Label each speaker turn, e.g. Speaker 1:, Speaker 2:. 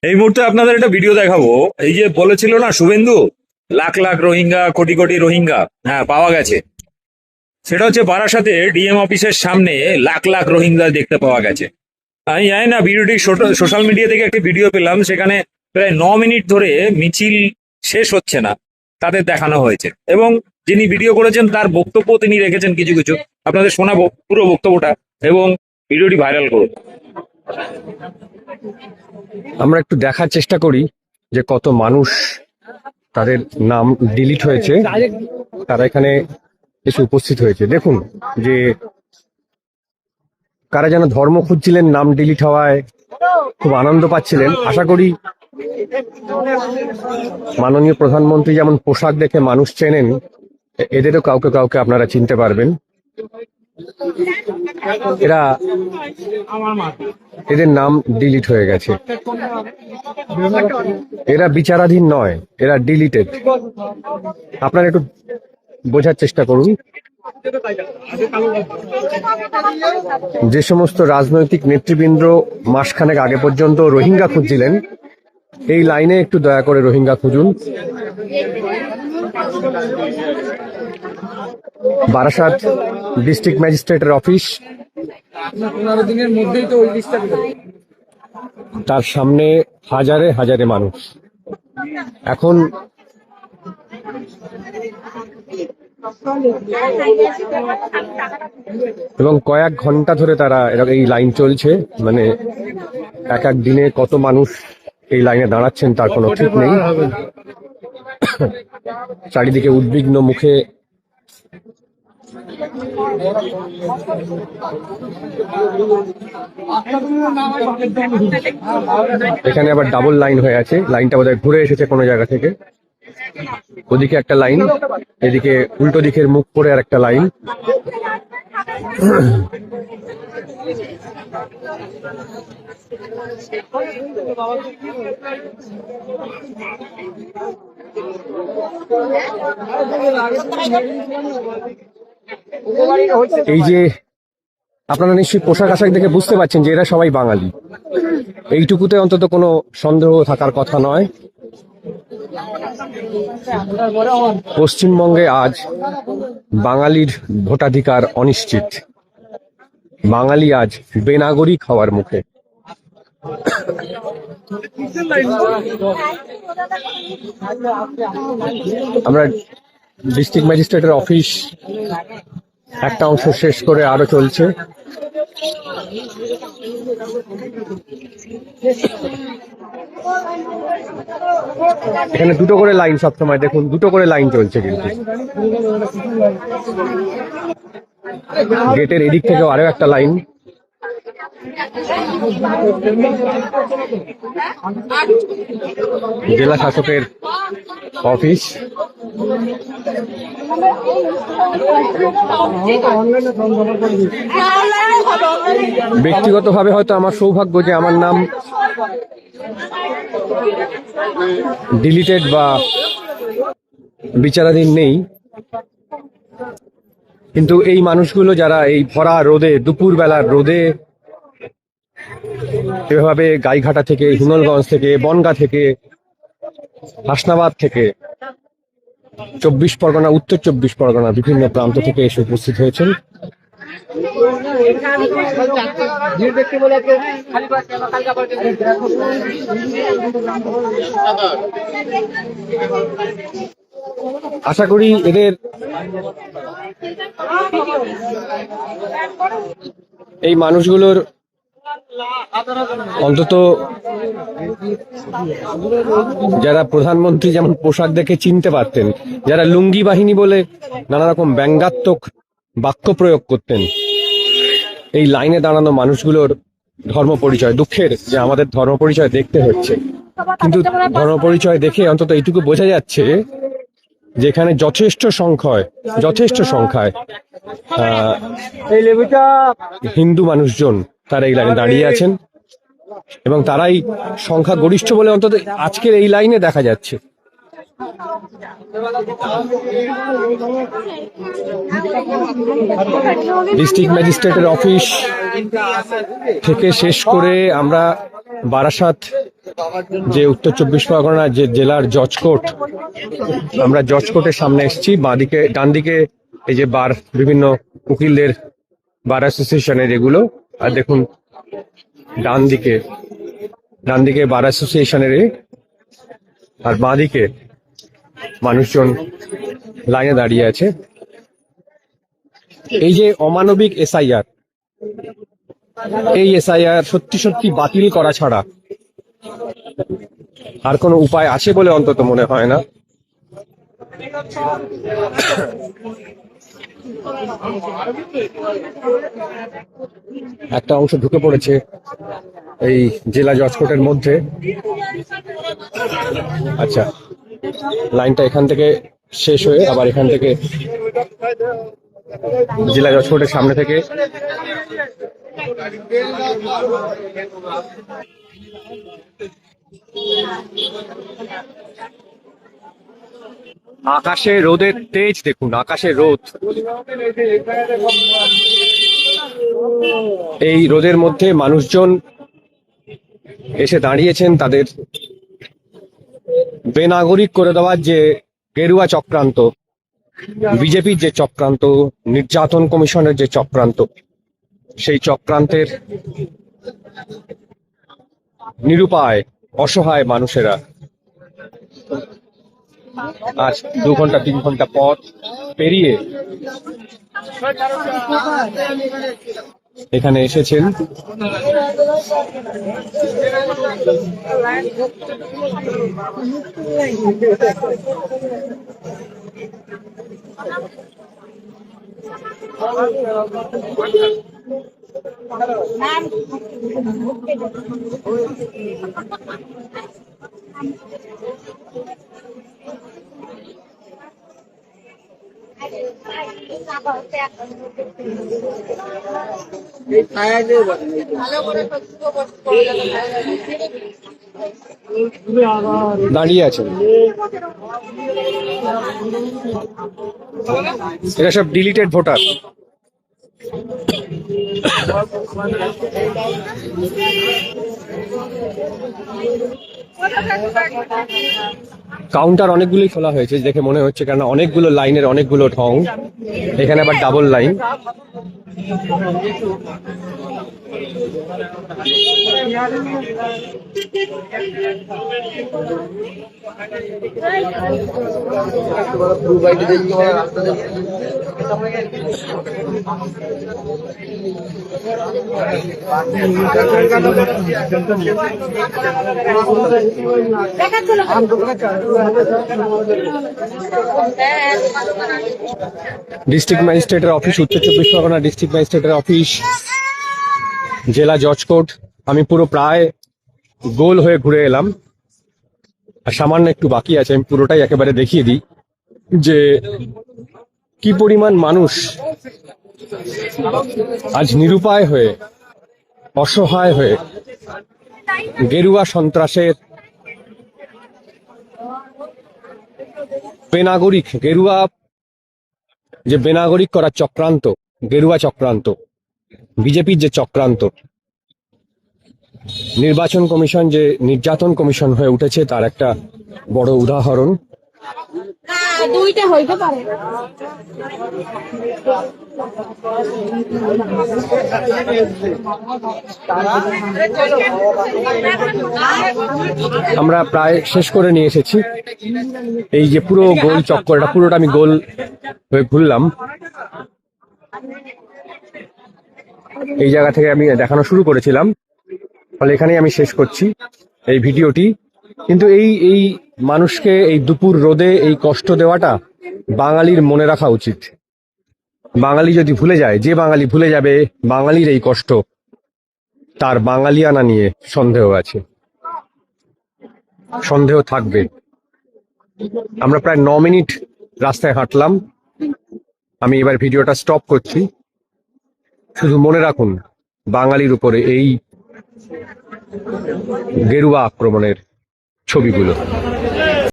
Speaker 1: এই মুহূর্তে আপনাদের একটা ভিডিও দেখাবো। এই যে বলেছিল না শুভেন্দু, লাখ লাখ রোহিঙ্গা, কোটি কোটি রোহিঙ্গা, হ্যাঁ পাওয়া গেছে। সেটা হচ্ছে বারাসাতে ডিএম অফিসের সামনে লাখ লাখ রোহিঙ্গা দেখতে পাওয়া গেছে। আমি জানি না, ভিডিওটি সোশ্যাল মিডিয়া থেকে একটি ভিডিও পেলাম, সেখানে প্রায় 9 মিনিট ধরে মিছিল শেষ হচ্ছে না, তাদের দেখানো হয়েছে। এবং যিনি ভিডিও করেছেন তার বক্তব্য তিনি রেখেছেন কিছু কিছু, আপনাদের শোনাবো পুরো বক্তব্যটা, এবং ভিডিওটি ভাইরাল করুন।
Speaker 2: আমরা একটু দেখার চেষ্টা করি যে কত মানুষ তাদের নাম ডিলিট হয়েছে, তারা এখানে এসে উপস্থিত হয়েছে। দেখুন যে কারা যেন ধর্ম খুঁজছিলেন, নাম ডিলিট হওয়ায় খুব আনন্দ পাচ্ছিলেন। আশা করি মাননীয় প্রধানমন্ত্রী যেমন পোশাক দেখে মানুষ চেনেন, এদেরও কাউকে কাউকে আপনারা চিনতে পারবেন। এদের নাম ডিলিট হয়ে গেছে, এরা বিচারাধীন নয়, এরা ডিলিটেড। আপনারা একটু বোঝার চেষ্টা করুন। যে সমস্ত রাজনৈতিক নেতৃবৃন্দ মাসখানেক আগে পর্যন্ত রোহিঙ্গা খুঁজছিলেন, এই লাইনে একটু দয়া করে রোহিঙ্গা খুঁজুন। বারাসাত ডিস্ট্রিক্ট ম্যাজিস্ট্রেটের অফিস,
Speaker 3: 15 দিনের মধ্যেই তো ওই লিস্টটা
Speaker 2: তার সামনে হাজারে হাজারে মানুষ। এখন এবং কয়েক ঘন্টা ধরে তারা এই লাইন চলছে, মানে এক এক দিনে কত মানুষ এই লাইনে দাঁড়াচ্ছেন তার কোনো ঠিক নেই। চারিদিকে উদ্বিগ্ন মুখে এখানে আবার ডাবল লাইন হয়ে আছে, লাইনটা বোধহয় ঘুরে এসেছে কোনো জায়গা থেকে। ওদিকে একটা লাইন, এদিকে উল্টো দিকের মুখ করে আর একটা লাইন। এই যে আপনারা নিশ্চয়ই পোশাক আশাক দেখে বুঝতে পারছেন যে এরা সবাই বাঙালি, এইটুকুতে অন্তত কোনো সন্দেহ থাকার কথা নয়। পশ্চিমবঙ্গে আজ বাঙালির ভোটাধিকার অনিশ্চিত, বাঙালি আজ বেনাগরিক হওয়ার মুখে। আমরা ডিস্ট্রিক্ট ম্যাজিস্ট্রেটের অফিস একটা অংশ শেষ করে আরো চলছে। এখানে দুটো করে লাইন সবসময়, দেখুন দুটো করে লাইন চলছে, কিন্তু গেটের এদিক থেকেও আরো একটা লাইন। জেলা শাসকের অফিস, ব্যক্তিগতভাবে হয়তো আমার সৌভাগ্য যে আমার নাম ডিলিটেড বা বিচারাধীন নেই, কিন্তু এই মানুষগুলো যারা এই ভরা রোদে, দুপুর বেলার রোদে এভাবে গাইঘাটা থেকে, হিঙ্গলগঞ্জ থেকে, বনগাঁ থেকে, হাসনাবাদ থেকে, 24 পরগনা, উত্তর 24 পরগনা বিভিন্ন প্রান্ত থেকে এসে উপস্থিত হয়েছেন। আশা করি এদের এই মানুষগুলোর অন্তত যারা প্রধানমন্ত্রী যেমন পোশাক দেখে চিনতে পারতেন, যারা লুঙ্গি বাহিনী বলে নানা রকম ব্যঙ্গাত্মক বাক্য প্রয়োগ করতেন, এই লাইনে দাঁড়ানো মানুষগুলোর ধর্ম পরিচয়, দুঃখের যে আমাদের ধর্ম পরিচয় দেখতে হচ্ছে, কিন্তু ধর্ম পরিচয় দেখে অন্তত এইটুকু বোঝা যাচ্ছে যে এখানে যথেষ্ট সংখ্যায় হিন্দু মানুষজন তারা এই লাইনে দাঁড়িয়ে আছেন, এবং তারাই সংখ্যা গরিষ্ঠ বলে অন্তত আজকের এই লাইনে দেখা যাচ্ছে। ডিস্ট্রিক্ট ম্যাজিস্ট্রেটের অফিস থেকে শেষ করে আমরা বারাসাত যে উত্তর চব্বিশ পরগনার যে জেলার জজ কোর্ট, আমরা জজ কোর্টের সামনে এসেছি। বাঁদিকে ডান দিকে এই যে বার, বিভিন্ন উকিলদের বার অ্যাসোসিয়েশনের এগুলো, আর দেখুন ডান দিকে বার অ্যাসোসিয়েশনের আর বাঁদিকে মানুষজন লাইনে দাঁড়িয়ে আছে। এই যে অমানবিক এসআইআর, এই এসআইআর সত্যি সত্যি বাতিল করা ছাড়া আর কোনো উপায় আছে বলে অন্তত মনে হয় না। একটা অংশ ঢুকে পড়েছে এই জেলা জজ কোর্টের মধ্যে। আচ্ছা, লাইনটা এখান থেকে শেষ হয়ে আবার এখান থেকে জেলা জজ কোর্টের সামনে থেকে আকাশে রোদের তেজ দেখুন, আকাশে রোদ। এই রোদের মধ্যে মানুষজন এসে দাঁড়িয়েছেন তাদের বেনাগরিক করে দেওয়ার যে গেরুয়া চক্রান্ত, বিজেপির যে চক্রান্ত, নির্যাতন কমিশনের যে চক্রান্ত, সেই চক্রান্তের নিরুপায় অসহায় মানুষেরা আজ 2 ঘন্টা 3 ঘন্টা পথ পেরিয়ে এখানে এসেছেন। দাঁড়িয়ে আছেন, এরা সব ডিলিটেড ভোটার। কাউন্টার অনেকগুলোই খোলা হয়েছে দেখে মনে হচ্ছে, কারণ অনেকগুলো লাইনের অনেকগুলো ঢং। এখানে আবার ডাবল লাইন। ডিস্ট্রিক্ট ম্যাজিস্ট্রেটের অফিস, উত্তর চব্বিশ পরগনা ডিস্ট্রিক্ট ম্যাজিস্ট্রেটের অফিস, জেলা জজ কোর্ট। আমি পুরো প্রায় গোল হয়ে ঘুরে এলাম, আর সামান্য একটু বাকি আছে। আমি পুরোটাই একেবারে দেখিয়ে দিই যে কি পরিমাণ মানুষ আজ নিরুপায় হয়ে, অসহায় হয়ে গেরুয়া সন্ত্রাসের বেনাগরিক, গেরুয়া যে বেনাগরিক করার চক্রান্ত, গেরুয়া চক্রান্ত, বিজেপির যে চক্রান্ত, নির্বাচন কমিশন যে নির্যাতন কমিশন হয়ে উঠেছে তার একটা বড় উদাহরণ।
Speaker 4: দুইটা হইতে পারে।
Speaker 2: আমরা প্রায় শেষ করে নিয়ে এসেছি। এই যে পুরো গোল চক্করটা, পুরোটা আমি গোল হয়ে ঘুরলাম। এই জায়গা থেকে আমি দেখানো শুরু করেছিলাম, ফলে এখানেই আমি শেষ করছি এই ভিডিওটি। কিন্তু এই মানুষকে এই দুপুর রোদে এই কষ্ট দেওয়াটা বাঙালির মনে রাখা উচিত। বাঙালি যদি ভুলে যায়, যে বাঙালি ভুলে যাবে বাঙালির এই কষ্ট, তার বাঙালিয়ানা নিয়ে সন্দেহ আছে, সন্দেহ থাকবে। আমরা প্রায় 9 মিনিট রাস্তায় হাঁটলাম। আমি এবার ভিডিওটা স্টপ করছি। শুধু মনে রাখুন বাঙালির উপরে এই গেরুয়া আক্রমণের ছবিগুলো।